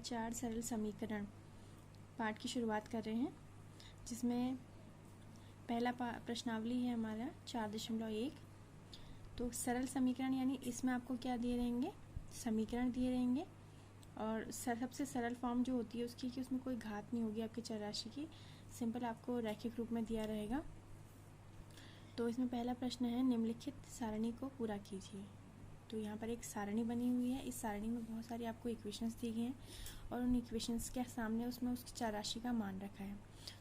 4 सरल समीकरण पाठ की शुरुआत कर रहे हैं, जिसमें पहला प्रश्नावली है हमारा 4.1। तो सरल समीकरण यानी इसमें आपको क्या दिए रहेंगे, समीकरण दिए रहेंगे और सबसे सरल फॉर्म जो होती है उसकी कि उसमें कोई घात नहीं होगी आपकी चर राशि की, सिंपल आपको रैखिक रूप में दिया रहेगा। तो इसमें पहला प्रश्न है, निम्नलिखित सारणी को पूरा कीजिए। तो यहाँ पर एक सारणी बनी हुई है, इस सारणी में बहुत सारी आपको इक्वेशंस दी गई हैं और उन इक्वेशंस के सामने उसमें उस चर राशि का मान रखा है।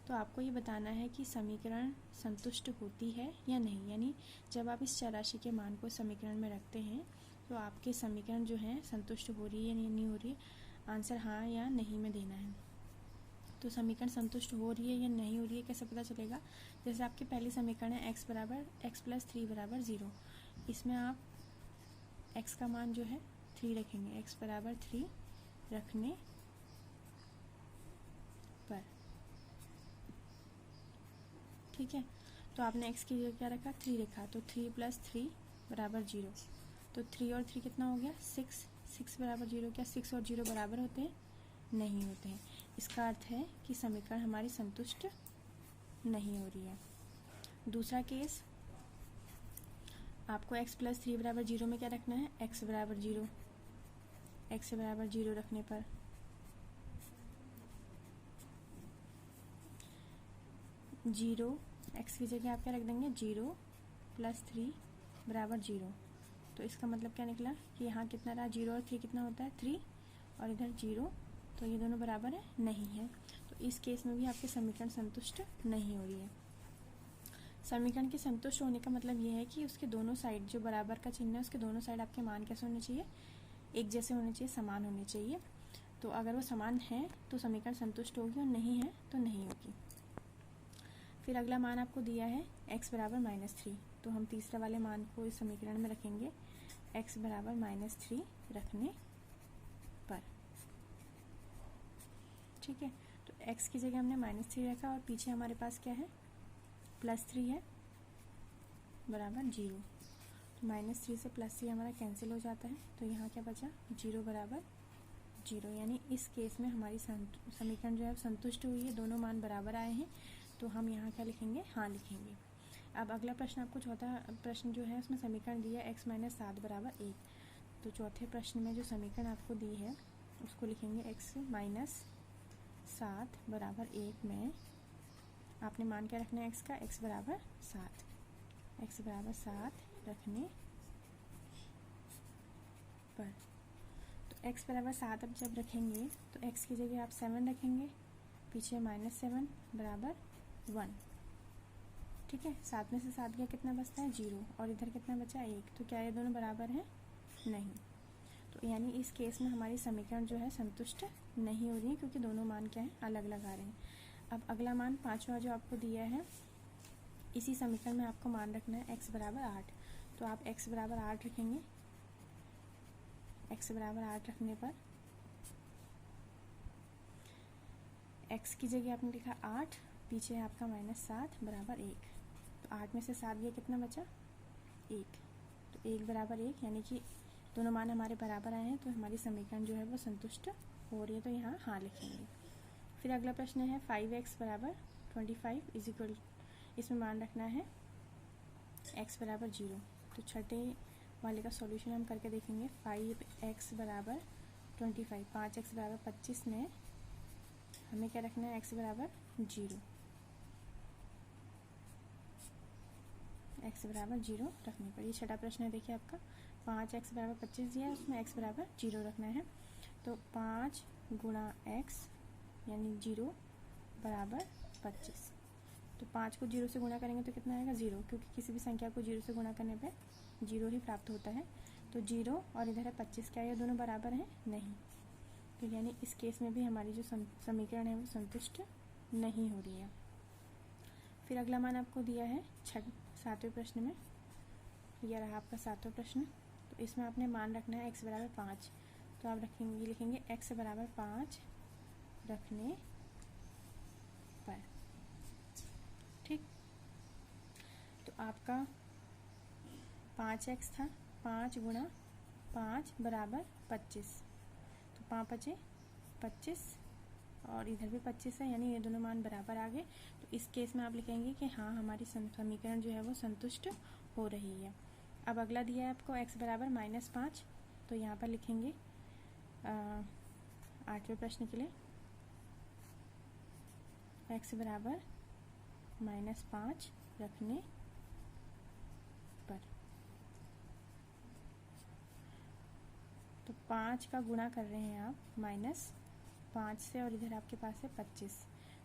तो आपको ये बताना है कि समीकरण संतुष्ट होती है या नहीं, यानी जब आप इस चर राशि के मान को समीकरण में रखते हैं तो आपके समीकरण जो है संतुष्ट हो रही है या नहीं हो रही है, आंसर हाँ या नहीं में देना है। तो समीकरण संतुष्ट हो रही है या नहीं हो रही है कैसे पता चलेगा, जैसे आपकी पहली समीकरण है x + 3 = 0। इसमें आप x का मान जो है 3 रखेंगे, x = 3 रखने पर, ठीक है। तो आपने x की जगह क्या रखा, 3 रखा, तो 3 + 3 = 0। तो 3 और 3 कितना हो गया, 6 = 0। क्या 6 और 0 बराबर होते हैं, नहीं होते हैं। इसका अर्थ है कि समीकरण हमारी संतुष्ट नहीं हो रही है। दूसरा केस, आपको x + 3 = 0 में क्या रखना है, x = 0। x = 0 रखने पर जीरो, x की जगह आप क्या रख देंगे, 0 + 3 = 0। तो इसका मतलब क्या निकला कि यहाँ कितना रहा, 0 और 3 कितना होता है, 3, और इधर 0, तो ये दोनों बराबर है, नहीं है। तो इस केस में भी आपके समीकरण संतुष्ट नहीं हो रही है। समीकरण के संतुष्ट होने का मतलब ये है कि उसके दोनों साइड, जो बराबर का चिन्ह है उसके दोनों साइड आपके मान कैसे होने चाहिए, एक जैसे होने चाहिए, समान होने चाहिए। तो अगर वो समान है तो समीकरण संतुष्ट होगी और नहीं है तो नहीं होगी। फिर अगला मान आपको दिया है x = -3। तो हम तीसरे वाले मान को इस समीकरण में रखेंगे, x = -3 रखने पर, ठीक है। तो x की जगह हमने -3 रखा और पीछे हमारे पास क्या है, +3 है, बराबर 0। तो -3 से +3 हमारा कैंसिल हो जाता है, तो यहाँ क्या बचा, 0 = 0। यानी इस केस में हमारी समीकरण जो है संतुष्ट हुई है, दोनों मान बराबर आए हैं, तो हम यहाँ क्या लिखेंगे, हाँ लिखेंगे। अब अगला प्रश्न, आपको चौथा प्रश्न जो है उसमें समीकरण दिया है x - 7 = 1। तो चौथे प्रश्न में जो समीकरण आपको दी है उसको लिखेंगे x - 7 = 1 में आपने मान क्या रखना है x का, x = 7, x = 7 रखने पर। तो x = 7 अब जब रखेंगे तो x की जगह आप 7 रखेंगे, पीछे -7 = 1, ठीक है। 7 में से 7 गया, कितना बचता है, 0, और इधर कितना बचा, 1। तो क्या ये दोनों बराबर हैं, नहीं। तो यानी इस केस में हमारी समीकरण जो है संतुष्ट नहीं हो रही है, क्योंकि दोनों मान क्या है, अलग अलग आ रहे हैं। अब अगला मान पांचवा जो आपको दिया है, इसी समीकरण में आपको मान रखना है x = 8। तो आप x = 8 रखेंगे, x = 8 रखने पर x की जगह आपने लिखा 8, पीछे है आपका -7 = 1। तो 8 में से 7 गया, कितना बचा, 1। तो 1 = 1, यानी कि दोनों मान हमारे बराबर आए हैं, तो हमारी समीकरण जो है वो संतुष्ट हो रही है, तो यहाँ हाँ लिखेंगे। फिर अगला प्रश्न है 5x = 25 इसमें मान रखना है x = 0। तो छठे वाले का सॉल्यूशन हम करके देखेंगे। 5x = 25, 5x = 25 में हमें क्या रखना है, x = 0, x = 0 रखने पर। ये छठा प्रश्न है, देखिए आपका 5x = 25 दिया है, उसमें x = 0 रखना है। तो 5 × x यानी 0 = 25। तो 5 को 0 से गुणा करेंगे तो कितना आएगा, 0, क्योंकि किसी भी संख्या को 0 से गुणा करने पे 0 ही प्राप्त होता है। तो 0 और इधर है 25, क्या ये दोनों बराबर हैं, नहीं। तो यानी इस केस में भी हमारी जो समीकरण है वो संतुष्ट नहीं हो रही है। फिर अगला मान आपको दिया है सातवें प्रश्न में, यह रहा आपका सातवां प्रश्न। तो इसमें आपने मान रखना है x = 5। तो आप लिखेंगे x = 5 रखने पर, ठीक। तो आपका 5x था, 5 × 5 = 25। तो 5 × 5 = 25 और इधर भी 25 है, यानी ये दोनों मान बराबर आ गए। तो इस केस में आप लिखेंगे कि हाँ हमारी समीकरण जो है वो संतुष्ट हो रही है। अब अगला दिया है आपको x बराबर -5, तो यहाँ पर लिखेंगे 8वें प्रश्न के लिए x बराबर -5 रखने पर, तो 5 का गुणा कर रहे हैं आप -5 से और इधर आपके पास है 25,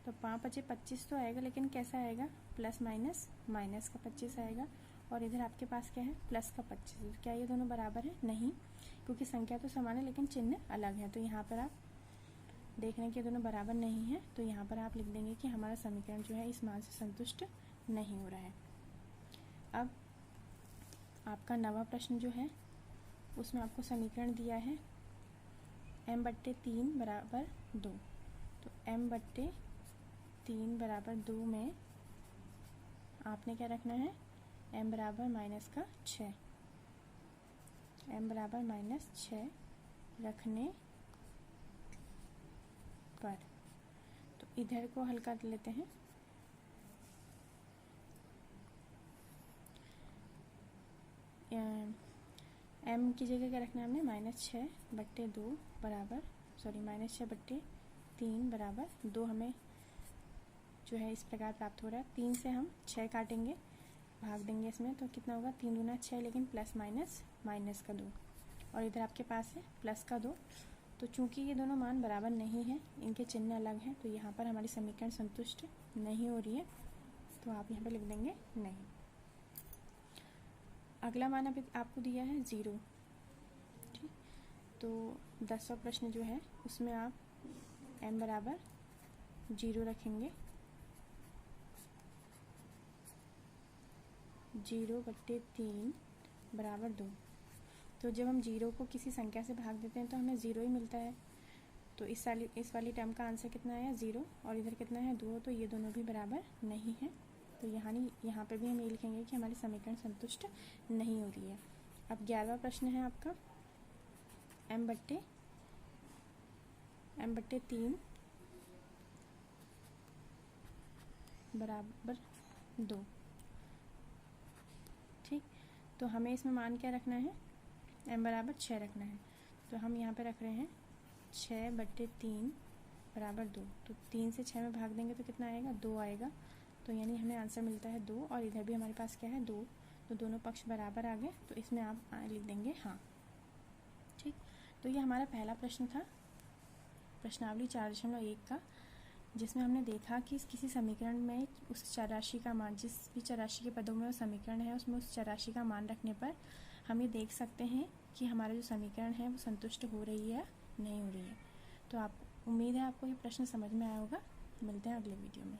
तो 5 × 25 तो आएगा, लेकिन कैसा आएगा प्लस माइनस माइनस का 25 आएगा और इधर आपके पास क्या है प्लस का 25। क्या ये दोनों बराबर है? नहीं, क्योंकि संख्या तो समान है लेकिन चिन्ह अलग है। तो यहाँ पर आप देख रहे हैं कि दोनों बराबर नहीं है, तो यहाँ पर आप लिख देंगे कि हमारा समीकरण जो है इस मान से संतुष्ट नहीं हो रहा है। अब आपका 9वां प्रश्न जो है उसमें आपको समीकरण दिया है m/3 बराबर 2। तो m/3 बराबर 2 में आपने क्या रखना है, m बराबर -6, m बराबर -6 रखने पर, तो इधर को हल कर लेते हैं। m की जगह क्या रखना है हमने, -6/2 बराबर -6/3 बराबर 2 हमें जो है इस प्रकार प्राप्त हो रहा है। 3 से हम 6 काटेंगे, भाग देंगे इसमें, तो कितना होगा 3 दूना 6, लेकिन प्लस माइनस माइनस का 2 और इधर आपके पास है प्लस का 2। तो चूंकि ये दोनों मान बराबर नहीं है, इनके चिन्ह अलग हैं, तो यहाँ पर हमारी समीकरण संतुष्ट नहीं हो रही है, तो आप यहाँ पे लिख देंगे नहीं। अगला मान अभी आपको दिया है 0, ठीक। तो 10वां प्रश्न जो है उसमें आप m बराबर 0 रखेंगे, 0/3 बराबर 2। तो जब हम 0 को किसी संख्या से भाग देते हैं तो हमें 0 ही मिलता है। तो इस वाली टर्म का आंसर कितना आया 0, और इधर कितना है 2, तो ये दोनों भी बराबर नहीं है। तो यहाँ पे भी हम ये लिखेंगे कि हमारी समीकरण संतुष्ट नहीं हो रही है। अब 11वां प्रश्न है आपका m/3 बराबर 2, ठीक। तो हमें इसमें मान क्या रखना है, m बराबर 6 रखना है। तो हम यहाँ पे रख रहे हैं 6/3 बराबर 2। तो 3 से 6 में भाग देंगे तो कितना आएगा 2 आएगा। तो यानी हमें आंसर मिलता है 2, और इधर भी हमारे पास क्या है 2, तो दोनों पक्ष बराबर आ गए, तो इसमें आप लिख देंगे हाँ, ठीक। तो ये हमारा पहला प्रश्न था प्रश्नावली 4.1 का, जिसमें हमने देखा कि किसी समीकरण में उस चरराशि का मान, जिस भी चरराशि के पदों में वो समीकरण है उसमें उस चरराशि का मान रखने पर हम ये देख सकते हैं कि हमारा जो समीकरण है वो संतुष्ट हो रही है नहीं हो रही है। तो आप उम्मीद है आपको ये प्रश्न समझ में आया होगा। मिलते हैं अगले वीडियो में।